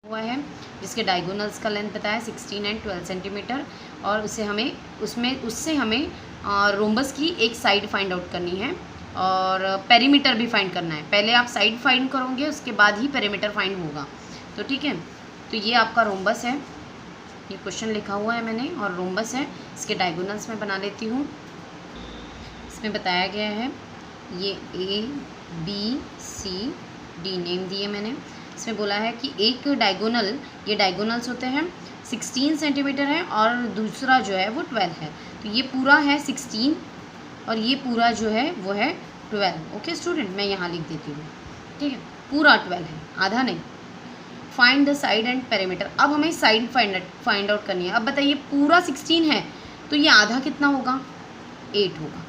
हुआ है जिसके डायगोनल्स का लेंथ बताया 16 एंड 12 सेंटीमीटर, और उससे हमें रोम्बस की एक साइड फाइंड आउट करनी है और पेरीमीटर भी फाइंड करना है। पहले आप साइड फाइंड करोगे, उसके बाद ही पेरीमीटर फाइंड होगा। तो ठीक है, तो ये आपका रोम्बस है, ये क्वेश्चन लिखा हुआ है मैंने, और रोम्बस है। इसके डायगोनल्स मैं बना लेती हूँ। इसमें बताया गया है ये ABCD नेम दिए मैंने। इसमें बोला है कि एक डायगोनल, ये डायगोनल्स होते हैं 16 सेंटीमीटर है और दूसरा जो है वो 12 है। तो ये पूरा है 16 और ये पूरा जो है वो है 12। ओके स्टूडेंट, मैं यहाँ लिख देती हूँ। ठीक है, पूरा 12 है, आधा नहीं। Find the side and perimeter. अब हमें साइड फाइंड आउट करनी है। अब बताइए, पूरा 16 है तो ये आधा कितना होगा? 8 होगा।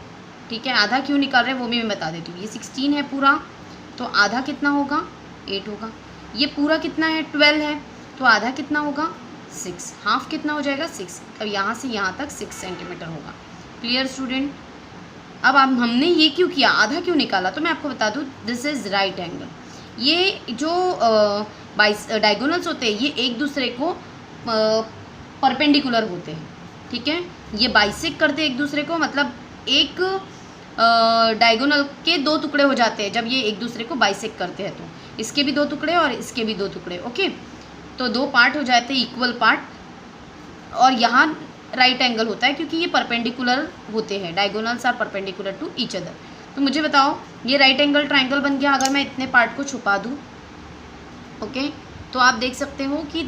ठीक है, आधा क्यों निकाल रहे हैं वो भी मैं बता देती हूँ। ये 16 है पूरा, तो आधा कितना होगा? 8 होगा। ये पूरा कितना है? 12 है, तो आधा कितना होगा? 6। हाफ कितना हो जाएगा? 6। अब यहाँ से यहाँ तक 6 सेंटीमीटर होगा। Clear student? अब हमने ये क्यों किया, आधा क्यों निकाला, तो मैं आपको बता दूँ, दिस इज़ राइट एंगल। ये जो डायगोनल्स होते हैं ये एक दूसरे को परपेंडिकुलर होते हैं। ठीक है, ये बाइसेक्ट करते हैं एक दूसरे को, मतलब एक डायगोनल के 2 टुकड़े हो जाते हैं जब ये एक दूसरे को बाइसेक्ट करते हैं। तो इसके भी 2 टुकड़े और इसके भी 2 टुकड़े। ओके, तो 2 पार्ट हो जाते हैं, इक्वल पार्ट। और यहाँ राइट एंगल होता है क्योंकि ये परपेंडिकुलर होते हैं, diagonals are perpendicular to each other. तो मुझे बताओ, ये राइट एंगल ट्राइंगल बन गया अगर मैं इतने पार्ट को छुपा दूँ। ओके, तो आप देख सकते हो कि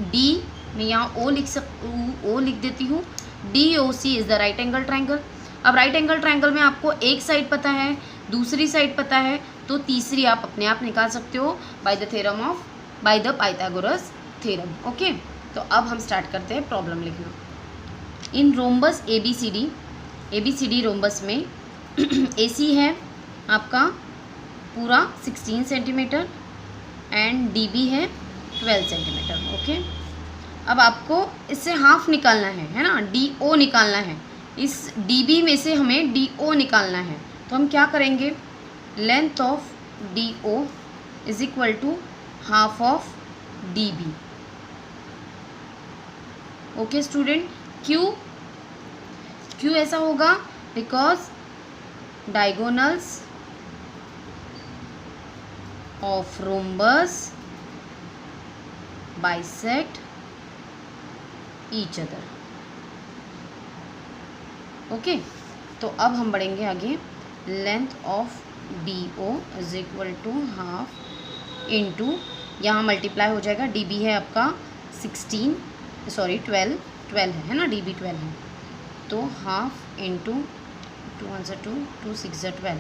डी, मैं यहाँ ओ लिख देती हूँ। DOC is the right angle triangle. अब राइट एंगल ट्राइंगल में आपको एक साइड पता है, दूसरी साइड पता है, तो तीसरी आप अपने आप निकाल सकते हो by the Pythagoras theorem. Okay, तो अब हम स्टार्ट करते हैं प्रॉब्लम लिखना। इन रोम्बस ABCD रोम्बस में AC है आपका पूरा 16 सेंटीमीटर एंड DB है 12 सेंटीमीटर। ओके, अब आपको इससे हाफ निकालना है ना, DO निकालना है। इस DB में से हमें DO निकालना है, तो हम क्या करेंगे, length of DO is equal to half of DB। Okay student, क्यों ऐसा होगा? Because diagonals of rhombus bisect each other. Okay, तो अब हम बढ़ेंगे आगे। Length of DO is equal to half into, यहाँ मल्टीप्लाई हो जाएगा, DB है आपका 12 है ना, DB 12 है, तो हाफ इंटू 2 1 2 2 6 12,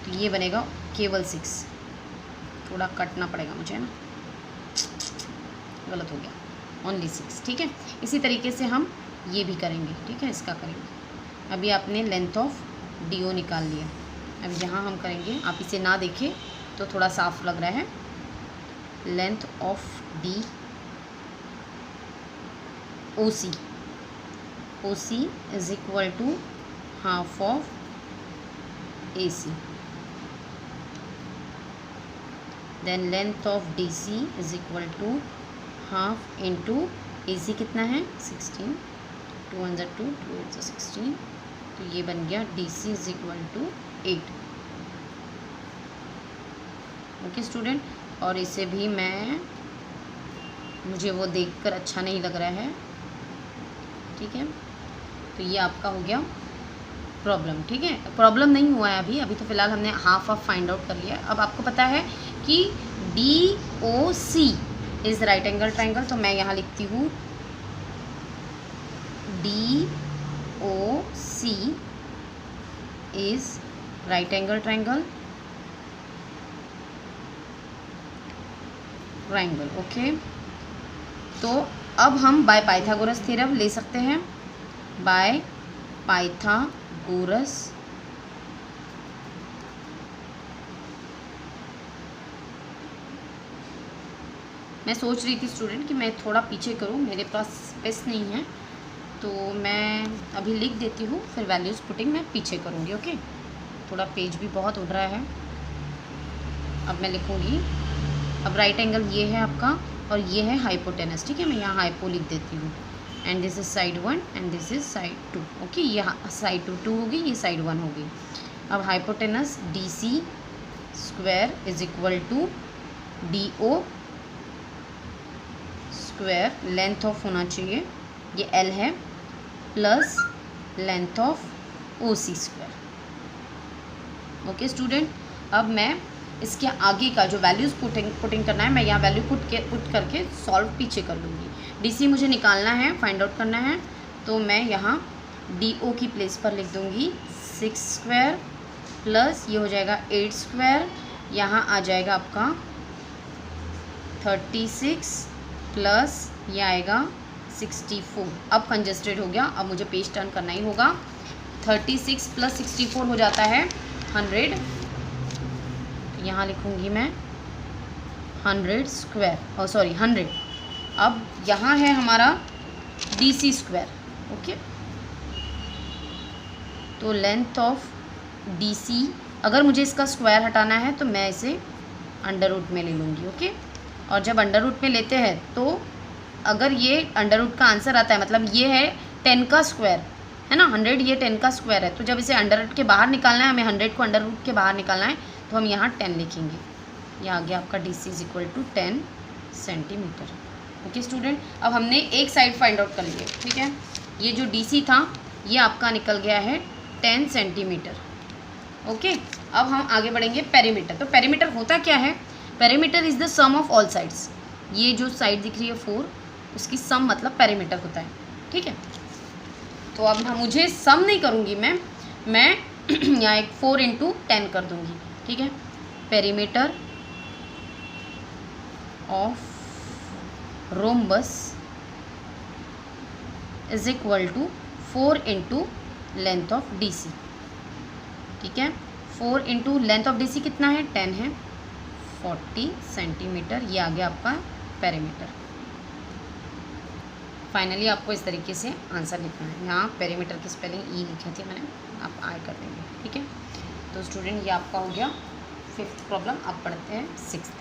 तो ये बनेगा केवल 6। थोड़ा कटना पड़ेगा मुझे ना, गलत हो गया, ओनली 6। ठीक है, इसी तरीके से हम ये भी करेंगे। ठीक है, इसका करेंगे। अभी आपने लेंथ ऑफ DO निकाल लिया, अब यहाँ हम करेंगे, आप इसे ना देखें तो थोड़ा साफ लग रहा है। Length of OC is equal to half of AC। Then length of DC is equal to half into AC कितना है 16, 2 1 2 2 8 16, तो ये बन गया DC is equal to 8। Okay student, और इसे भी मुझे वो देखकर अच्छा नहीं लग रहा है। ठीक है, तो ये आपका हो गया प्रॉब्लम। ठीक है, प्रॉब्लम नहीं हुआ है अभी तो फ़िलहाल हमने हाफ फाइंड आउट कर लिया। अब आपको पता है कि DOC is right angle triangle, तो मैं यहाँ लिखती हूँ DOC is right angle triangle. Okay, तो अब हम बाय पाइथागोरस थ्योरम ले सकते हैं। बाय पाइथागोरस मैं सोच रही थी स्टूडेंट कि मैं थोड़ा पीछे करूं, मेरे पास स्पेस नहीं है, तो मैं अभी लिख देती हूँ, फिर वैल्यूज़ पुटिंग मैं पीछे करूँगी। ओके, थोड़ा पेज भी बहुत उड़ रहा है। अब मैं लिखूँगी, अब राइट एंगल ये है आपका और ये है हाइपोटेनस, ठीक है। मैं यहाँ हाइपो लिख देती हूँ, and this is side 1 and this is side 2, okay. ये साइड 2 होगी, ये साइड 1 होगी। अब hypotenuse DC square is equal to DO square, length of होना चाहिए ये L है, plus length of OC square, okay student. अब मैं इसके आगे का जो वैल्यूज़ पुटिंग करना है, मैं यहाँ वैल्यू पुट करके सॉल्व पीछे कर लूँगी। DC मुझे निकालना है, फाइंड आउट करना है, तो मैं यहाँ DO की प्लेस पर लिख दूँगी 6 स्क्वायर प्लस ये हो जाएगा 8 स्क्वायर, यहाँ आ जाएगा आपका 36 प्लस ये आएगा 64। अब कंजस्टेड हो गया, अब मुझे पेज टर्न करना ही होगा। 36 प्लस 64 हो जाता है 100, यहाँ लिखूँगी मैं 100 स्क्वायर, और सॉरी 100। अब यहाँ है हमारा DC स्क्वायर, ओके। तो लेंथ ऑफ DC, अगर मुझे इसका स्क्वायर हटाना है तो मैं इसे अंडर रूट में ले लूँगी, ओके। और जब अंडर रूट में लेते हैं तो अगर ये अंडर रूट का आंसर आता है, मतलब ये है 10 का स्क्वायर है ना, 100 ये 10 का स्क्वायर है, तो जब इसे अंडर रूट के बाहर निकालना है, हमें 100 को अंडर रूट के बाहर निकालना है, तो हम यहाँ 10 लिखेंगे। ये आ गया आपका DC is equal to 10 centimetre, okay student. अब हमने एक साइड फाइंड आउट कर लिए, ठीक है। ये जो DC था ये आपका निकल गया है 10 सेंटीमीटर, ओके। अब हम आगे बढ़ेंगे पेरीमीटर। तो पेरीमीटर होता क्या है? Perimeter is the sum of all sides. ये जो साइड दिख रही है 4, उसकी सम मतलब पेरीमीटर होता है, ठीक है। तो अब मुझे सम नहीं करूँगी मैं यहाँ एक 4 × 10 कर दूँगी, ठीक है। Perimeter of rhombus is equal to 4 × length of DC, ठीक है। 4 × लेंथ ऑफ DC कितना है? 10 है, 40 सेंटीमीटर। ये आ गया आपका पेरीमीटर। फाइनली आपको इस तरीके से आंसर लिखना है। यहाँ पेरीमीटर की स्पेलिंग ई लिखी थी मैंने, आप आई कर देंगे, ठीक है। तो स्टूडेंट ये आपका हो गया 5th प्रॉब्लम। आप पढ़ते हैं 6th।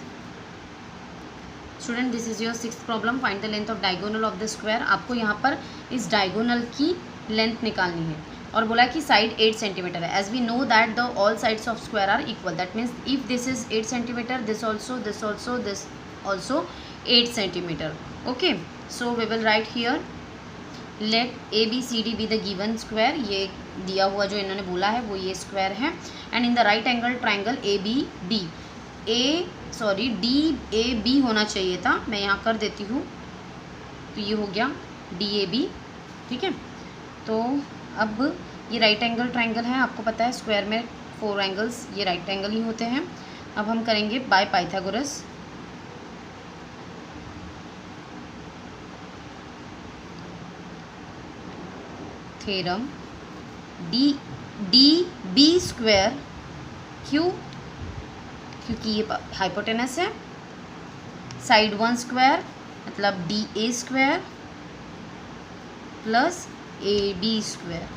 Student this is your 6th problem. Find the length of diagonal of the square. आपको यहाँ पर इस डायगोनल की लेंथ निकालनी है और बोला कि साइड 8 सेंटीमीटर है। As we know that the all sides of square are equal, that means if this is 8 centimetre, this also 8 centimetre, okay. So we will write here let ABCD be the given square. ये दिया हुआ जो इन्होंने बोला है वो ये square है। And in the right angle triangle ABD, DAB होना चाहिए था, मैं यहाँ कर देती हूँ, तो ये हो गया DAB, ठीक है। तो अब ये राइट एंगल ट्राइंगल है, आपको पता है स्क्वायर में 4 एंगल्स ये राइट एंगल ही होते हैं। अब हम करेंगे by Pythagoras. Theorem DB square, क्योंकि ये हाइपोटेनस है, साइड 1 स्क्वायर मतलब DA square plus AB square,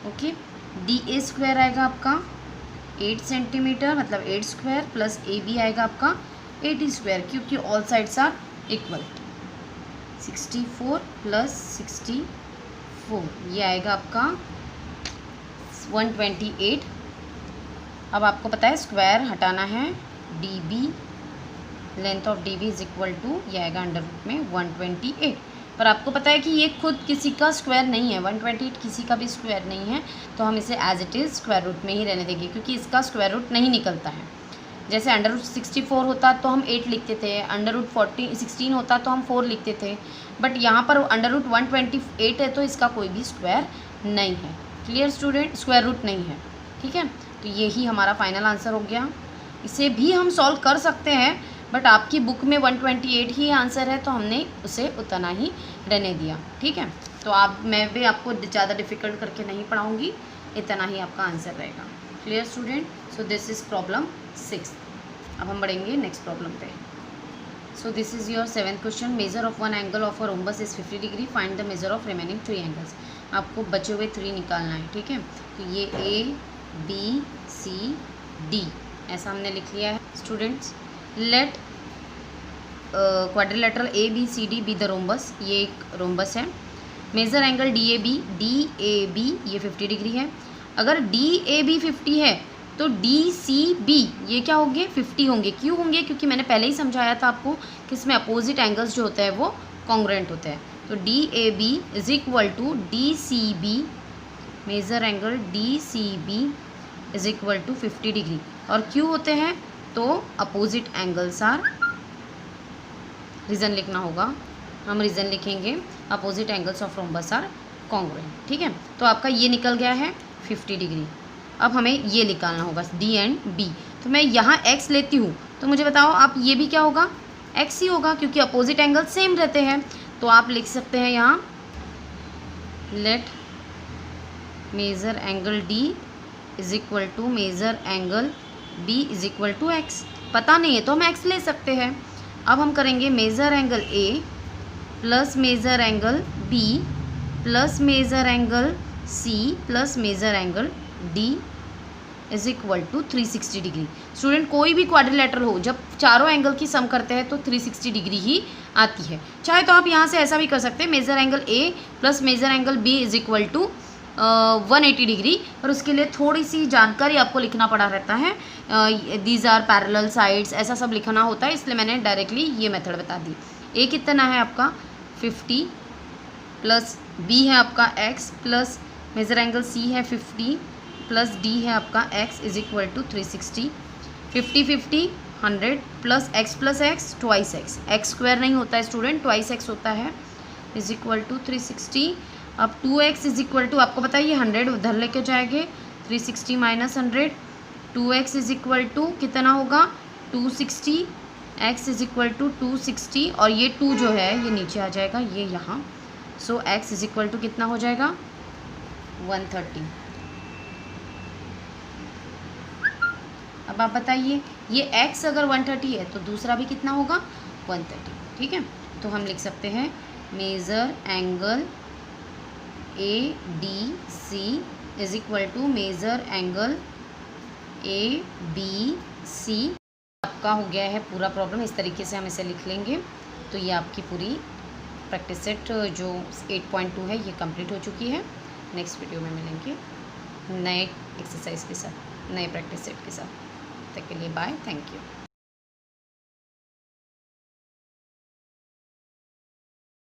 okay. DA square आएगा आपका 8 सेंटीमीटर मतलब 8 स्क्वायर प्लस AB आएगा आपका 80 स्क्वायर, क्योंकि all sides are equal. 64 plus 64 ये आएगा आपका 128। अब आपको पता है स्क्वायर हटाना है, DB length of DB is equal to ये आएगा अंडर रूट में 128। पर आपको पता है कि ये खुद किसी का स्क्वायर नहीं है, 128 किसी का भी स्क्वायर नहीं है, तो हम इसे as it is square root में ही रहने देंगे, क्योंकि इसका स्क्वायर रूट नहीं निकलता है। जैसे अंडर रूट 64 होता तो हम 8 लिखते थे, अंडर रूट 16 होता तो हम 4 लिखते थे, बट यहाँ पर अंडर रूट 128 है तो इसका कोई भी स्क्वायर नहीं है। Clear student? स्क्वायर रूट नहीं है, ठीक है। तो यही हमारा फाइनल आंसर हो गया। इसे भी हम सॉल्व कर सकते हैं, बट आपकी बुक में 128 ही आंसर है तो हमने उसे उतना ही रहने दिया, ठीक है। तो मैं भी आपको ज़्यादा डिफ़िकल्ट करके नहीं पढ़ाऊँगी, इतना ही आपका आंसर रहेगा। Clear student? So this is problem 6। अब हम बढ़ेंगे नेक्स्ट प्रॉब्लम पे। So this is your 7th question. Measure of one angle of a rhombus is 50 degree, find the measure of remaining 3 angles. आपको बचे हुए 3 निकालना है, ठीक है। तो ये ABCD ऐसा हमने लिख लिया है। Students let quadrilateral A B C D be the rhombus, ये एक रोम्बस है। Measure angle D A B ये 50 डिग्री है। अगर डी ए बी 50 है तो डी सी बी ये क्या होंगे 50 होंगे। क्यों होंगे? क्योंकि मैंने पहले ही समझाया था आपको कि इसमें अपोजिट एंगल्स जो होते हैं वो कॉन्ग्रुएंट होते हैं। तो D A B is equal to D C B, measure angle D C B is equal to 50 degree. और क्यों होते हैं? तो अपोजिट एंगल्स आर, रीज़न लिखना होगा, हम रीज़न लिखेंगे opposite angles of rhombus are congruent. ठीक है, तो आपका ये निकल गया है 50 डिग्री। अब हमें ये निकालना होगा डी एंड बी। तो मैं यहाँ x लेती हूँ तो मुझे बताओ आप ये भी क्या होगा? x ही होगा, क्योंकि अपोजिट एंगल सेम रहते हैं। तो आप लिख सकते हैं यहाँ let measure angle d is equal to measure angle b is equal to x। पता नहीं है तो हम x ले सकते हैं। अब हम करेंगे measure angle a plus measure angle b plus measure angle c plus measure angle d is equal to 360 degree. Student कोई भी क्वाड्रिलेटरल हो, जब चारों एंगल की सम करते हैं तो 360 डिग्री ही आती है। चाहे तो आप यहाँ से ऐसा भी कर सकते हैं, measure angle a plus measure angle b is equal to 180 degree. और उसके लिए थोड़ी सी जानकारी आपको लिखना पड़ा रहता है, दीज आर पैरेलल साइड्स, ऐसा सब लिखना होता है, इसलिए मैंने डायरेक्टली ये मेथड बता दी। a कितना है आपका 50 प्लस b है आपका x plus measure angle c है 50 प्लस d है आपका x is equal to 360। 50 50 100 plus x twice x square नहीं होता है स्टूडेंट, ट्वाइस x होता है, इज इक्वल टू 360। अब 2x इज इक्वल टू, आपको बताइए 100 उधर लेके जाएंगे, 360 minus 100, 2x is equal to कितना होगा 260, x इज इक्वल टू 260 और ये 2 जो है ये नीचे आ जाएगा, ये यहाँ। सो x इज इक्वल टू कितना हो जाएगा 130। अब आप बताइए ये x अगर 130 है तो दूसरा भी कितना होगा 130। ठीक है, तो हम लिख सकते हैं measure angle A D C is equal to measure angle A B C. आपका हो गया है पूरा प्रॉब्लम, इस तरीके से हम इसे लिख लेंगे। तो ये आपकी पूरी प्रैक्टिस सेट जो 8.2 है ये कंप्लीट हो चुकी है। नेक्स्ट वीडियो में मिलेंगे नए एक्सरसाइज के साथ, नए प्रैक्टिस सेट के साथ। तब तक के लिए बाय, थैंक यू।